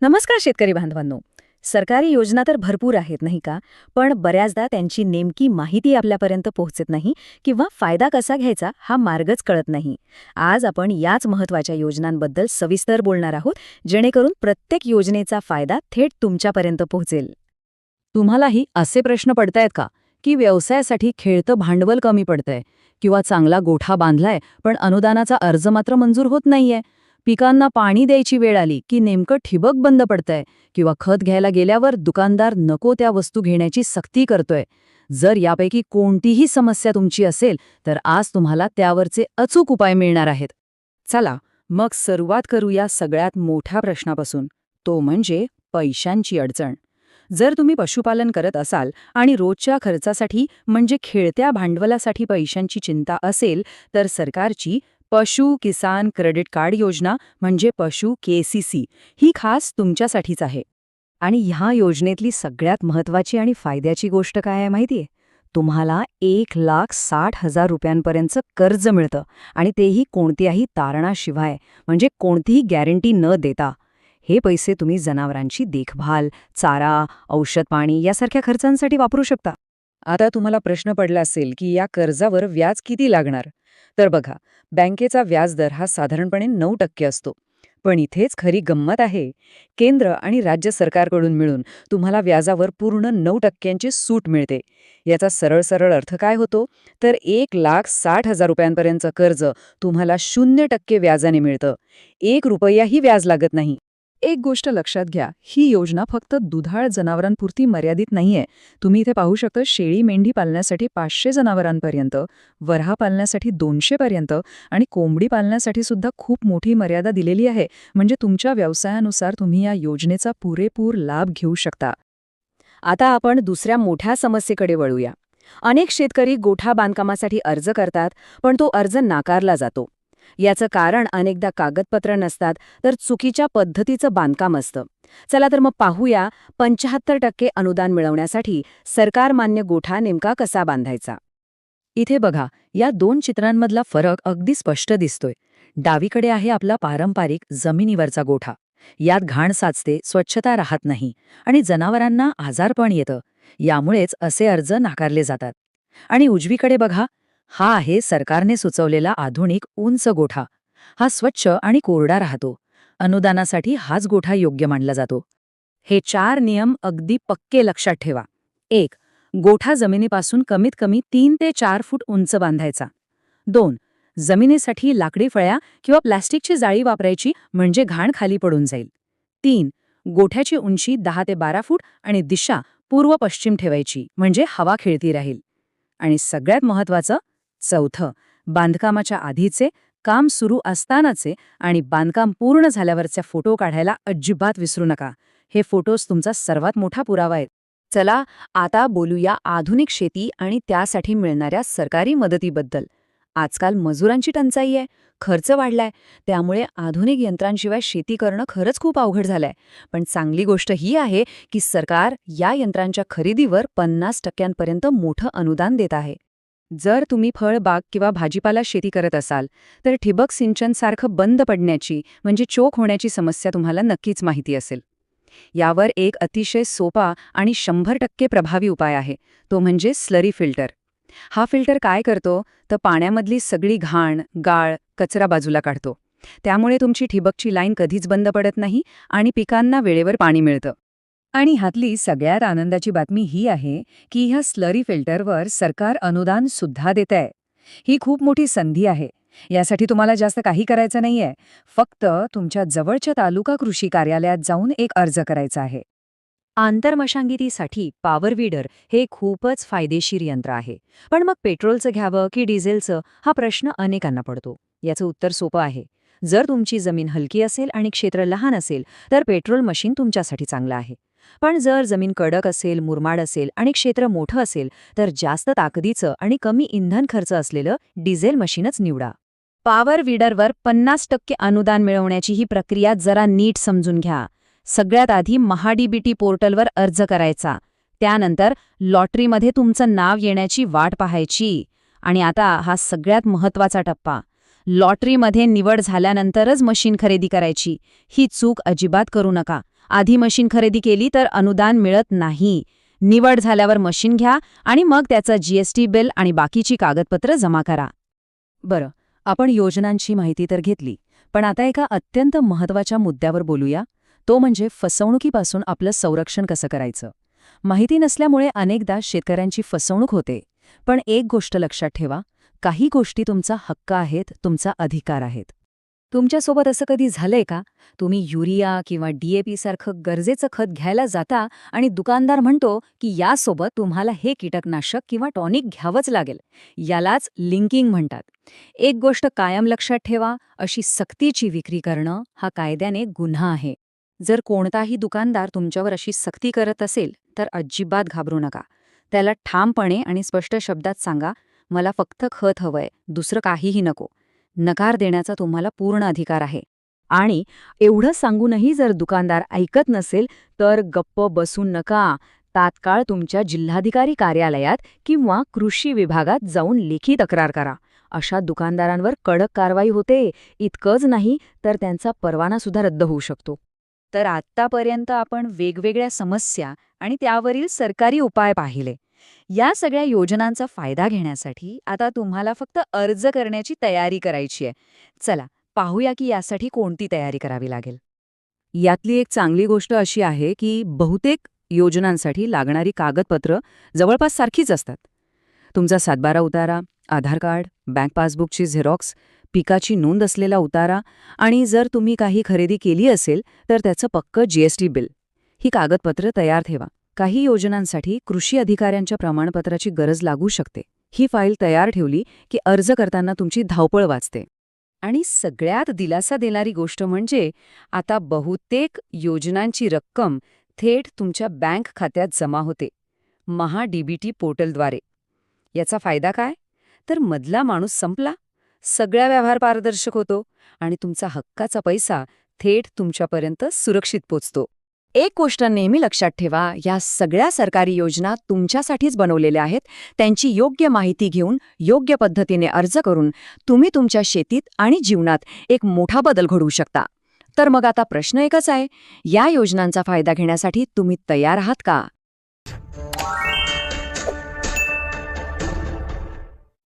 नमस्कार शेतकरी बांधवांनो. सरकारी योजना तर भरपूर आहेत नाही का, पण बऱ्याचदा त्यांची नेमकी माहिती आपल्यापर्यंत पोहोचत नाही किंवा फायदा कसा घ्यायचा हा मार्गच कळत नाही. आज आपण याच महत्त्वाच्या योजनांबद्दल सविस्तर बोलणार आहोत, जेणेकरून प्रत्येक योजनेचा फायदा थेट तुमच्यापर्यंत पोहोचेल. तुम्हालाही असे प्रश्न पडतायत का की व्यवसायासाठी खेळतं भांडवल कमी पडतंय किंवा चांगला गोठा बांधलाय पण अनुदानाचा अर्ज मात्र मंजूर होत नाहीये? पिकांना पाणी द्यायची वेळ आली की नेमकं ठिबक बंद पडतंय किंवा खत घ्यायला गेल्यावर दुकानदार नको त्या वस्तू घेण्याची सक्ती करतोय? जर यापैकी कोणतीही समस्या तुमची असेल तर आज तुम्हाला त्यावरचे अचूक उपाय मिळणार आहेत. चला मग सुरुवात करूया सगळ्यात मोठ्या प्रश्नापासून, तो म्हणजे पैशांची अडचण. जर तुम्ही पशुपालन करत असाल आणि रोजच्या खर्चासाठी म्हणजे खेळत्या भांडवलासाठी पैशांची चिंता असेल तर सरकारची पशु किसान क्रेडिट कार्ड योजना म्हणजे पशु KCC ही खास तुमच्यासाठीच आहे. आणि ह्या योजनेतली सगळ्यात महत्त्वाची आणि फायद्याची गोष्ट काय आहे माहितीये? तुम्हाला 1,60,000 रुपयांपर्यंतचं कर्ज मिळतं आणि तेही कोणत्याही तारणाशिवाय, म्हणजे कोणतीही गॅरंटी न देता. हे पैसे तुम्ही जनावरांची देखभाल, चारा, औषध पाणी यासारख्या खर्चांसाठी वापरू शकता. आता तुम्हाला प्रश्न पडला असेल की या कर्जावर व्याज किती लागणार? तर बघा, बँकेचा व्याजदर हा साधारणपणे 9% असतो. पण इथेच खरी गंमत आहे. केंद्र आणि राज्य सरकारकडून मिळून तुम्हाला व्याजावर पूर्ण 9%ची सूट मिळते. याचा सरळ सरळ अर्थ काय होतो? तर 1,60,000 रुपयांपर्यंतचं कर्ज तुम्हाला 0% व्याजाने मिळतं. 1 रुपयाही व्याज लागत नाही. एक गोष्ट लक्षात घ्या, ही योजना फक्त दुधाळ जनावरांपुरती मर्यादित नाहीये. तुम्ही इथे पाहू शकता, शेळी मेंढी पालण्यासाठी 500 जनावरांपर्यंत, वऱ्हा पालण्यासाठी 200 पर्यंत आणि कोंबडी पालण्यासाठी सुद्धा खूप मोठी मर्यादा दिलेली आहे. म्हणजे तुमच्या व्यवसायानुसार तुम्ही या योजनेचा पुरेपूर लाभ घेऊ शकता. आता आपण दुसऱ्या मोठ्या समस्येकडे वळूया. अनेक शेतकरी गोठा बांधकामासाठी अर्ज करतात, पण तो अर्ज नाकारला जातो. याचं कारण अनेकदा कागदपत्र नसतात तर चुकीच्या पद्धतीचं बांधकाम असतं. चला तर मग पाहूया 75% अनुदान मिळवण्यासाठी सरकारमान्य गोठा नेमका कसा बांधायचा. इथे बघा, या 2 चित्रांमधला फरक अगदी स्पष्ट दिसतोय. डावीकडे आहे आपला पारंपरिक जमिनीवरचा गोठा. यात घाण साचते, स्वच्छता राहत नाही आणि जनावरांना आजारपण येतं. यामुळेच असे अर्ज नाकारले जातात. आणि उजवीकडे बघा, हा आहे सरकारने सुचवलेला आधुनिक उंच गोठा. हा स्वच्छ आणि कोरडा राहतो. अनुदानासाठी हाच गोठा योग्य मानला जातो. हे 4 नियम अगदी पक्के लक्षात ठेवा. 1. गोठा जमिनीपासून कमीत कमी 3 ते 4 फूट उंच बांधायचा. 2. जमिनीसाठी लाकडी फळ्या किंवा प्लॅस्टिकची जाळी वापरायची, म्हणजे घाण खाली पडून जाईल. 3. गोठ्याची उंची 10 ते 12 फूट आणि दिशा पूर्व पश्चिम ठेवायची, म्हणजे हवा खेळती राहील. आणि सगळ्यात महत्त्वाचं, 4. बांधकामाच्या आधीचे, काम सुरू असतानाचे आणि बांधकाम पूर्ण झाल्यावरचे फोटो काढायला अजिबात विसरू नका. हे फोटोज तुमचा सर्वात मोठा पुरावा आहेत. चला आता बोलूया आधुनिक शेती आणि त्यासाठी मिळणाऱ्या सरकारी मदतीबद्दल. आजकाल मजुरांची टंचाई आहे, खर्च वाढलाय, त्यामुळे आधुनिक यंत्रांशिवाय शेती करणं खरंच खूप अवघड झालंय. पण चांगली गोष्ट ही आहे की सरकार या यंत्रांच्या खरेदीवर 50% मोठं अनुदान देत आहे. जर तुम्ही फळबाग किंवा भाजीपाला शेती करत असाल तर ठिबक सिंचन सारखं बंद पडण्याची, म्हणजे चोक होण्याची समस्या तुम्हाला नक्कीच माहिती असेल. यावर एक अतिशय सोपा आणि 100% प्रभावी उपाय आहे, तो म्हणजे स्लरी फिल्टर. हा फिल्टर काय करतो तर पाण्यामधली सगळी घाण, गाळ, कचरा बाजूला काढतो. त्यामुळे तुमची ठिबकची लाईन कधीच बंद पडत नाही आणि पिकांना वेळेवर पाणी मिळतं. आणि ह्यातली सगळ्यात आनंदाची बातमी ही आहे की ह्या स्लरी फिल्टरवर सरकार अनुदान सुद्धा देतंय. ही खूप मोठी संधी आहे. यासाठी तुम्हाला जास्त काही करायचं नाहीये. फक्त तुमच्या जवळच्या तालुका कृषी कार्यालयात जाऊन एक अर्ज करायचा आहे. आंतरमशागतीसाठी पॉवर वीडर हे खूपच फायदेशीर यंत्र आहे. पण मग पेट्रोलचं घ्यावं की डिझेलचं, हा प्रश्न अनेकांना पडतो. याचं उत्तर सोपं आहे. जर तुमची जमीन हलकी असेल आणि क्षेत्र लहान असेल तर पेट्रोल मशीन तुमच्यासाठी चांगलं आहे. पण जर जमीन कडक असेल, मुरमाड असेल आणि क्षेत्र मोठं असेल तर जास्त ताकदीचं आणि कमी इंधन खर्च असलेलं डिझेल मशीनच निवडा. पॉवर वीडरवर 50% अनुदान मिळवण्याची ही प्रक्रिया जरा नीट समजून घ्या. सगळ्यात आधी महाडीबीटी पोर्टलवर अर्ज करायचा. त्यानंतर लॉटरीमध्ये तुमचं नाव येण्याची वाट पाहायची. आणि आता हा सगळ्यात महत्त्वाचा टप्पा. लॉटरीमध्ये निवड झाल्यानंतरच मशीन खरेदी करायची. ही चूक अजिबात करू नका. आधी मशीन खरेदी केली तर अनुदान मिळत नाही. निवड झाल्यावर मशीन घ्या आणि मग त्याचं GST बिल आणि बाकीची कागदपत्र जमा करा. बरं, आपण योजनांची माहिती तर घेतली, पण आता एका अत्यंत महत्त्वाच्या मुद्द्यावर बोलूया, तो म्हणजे फसवणुकीपासून आपलं संरक्षण कसं करायचं. माहिती नसल्यामुळे अनेकदा शेतकऱ्यांची फसवणूक होते. पण एक गोष्ट लक्षात ठेवा, काही गोष्टी तुमचा हक्क आहेत, तुमचा अधिकार आहेत. तुमच्यासोबत असं कधी झालंय का? तुम्ही युरिया किंवा DAP सारखं गरजेचं खत घ्यायला जाता आणि दुकानदार म्हणतो की यासोबत तुम्हाला हे कीटकनाशक किंवा टॉनिक घ्यावंच लागेल. यालाच लिंकिंग म्हणतात. एक गोष्ट कायम लक्षात ठेवा, अशी सक्तीची विक्री करणं हा कायद्याने गुन्हा आहे. जर कोणताही दुकानदार तुमच्यावर अशी सक्ती करत असेल तर अजिबात घाबरू नका. त्याला ठामपणे आणि स्पष्ट शब्दात सांगा, मला फक्त खत हवंय, दुसरं काहीही नको. नकार देण्याचा तुम्हाला पूर्ण अधिकार आहे. आणि एवढं सांगूनही जर दुकानदार ऐकत नसेल तर गप्प बसू नका. तात्काळ तुमच्या जिल्हाधिकारी कार्यालयात किंवा कृषी विभागात जाऊन लेखी तक्रार करा. अशा दुकानदारांवर कडक कारवाई होते. इतकंच नाही तर त्यांचा परवाना सुद्धा रद्द होऊ शकतो. तर आत्तापर्यंत आपण वेगवेगळ्या समस्या आणि त्यावरील सरकारी उपाय पाहिले. या सगळ्या योजनांचा फायदा घेण्यासाठी आता तुम्हाला फक्त अर्ज करण्याची तयारी करायची आहे. चला पाहूया की यासाठी कोणती तयारी करावी लागेल. यातली एक चांगली गोष्ट अशी आहे की बहुतेक योजनांसाठी लागणारी कागदपत्र जवळपास सारखीच असतात. तुमचा सातबारा उतारा, आधार कार्ड, बँक पासबुकची झेरॉक्स, पिकाची नोंद असलेला उतारा आणि जर तुम्ही काही खरेदी केली असेल तर त्याचं पक्कं GST बिल. ही कागदपत्र तयार ठेवा. काही योजनांसाठी कृषी अधिकाऱ्यांच्या प्रमाणपत्राची गरज लागू शकते. ही फाईल तयार ठेवली की अर्ज करताना तुमची धावपळ वाचते. आणि सगळ्यात दिलासा देणारी गोष्ट म्हणजे आता बहुतेक योजनांची रक्कम थेट तुमच्या बँक खात्यात जमा होते, महा-DBT पोर्टलद्वारे. याचा फायदा काय? तर मधला माणूस संपला, सगळा व्यवहार पारदर्शक होतो आणि तुमचा हक्काचा पैसा थेट तुमच्यापर्यंत सुरक्षित पोचतो. एक गोष्ट नेहमी लक्षात ठेवा, या सगळ्या सरकारी योजना तुमच्यासाठीच बनवलेल्या आहेत. त्यांची योग्य माहिती घेऊन योग्य पद्धतीने अर्ज करून तुम्ही तुमच्या शेतीत आणि जीवनात एक मोठा बदल घडवू शकता. तर मग आता प्रश्न एकच आहे, या योजनांचा फायदा घेण्यासाठी तुम्ही तयार आहात का?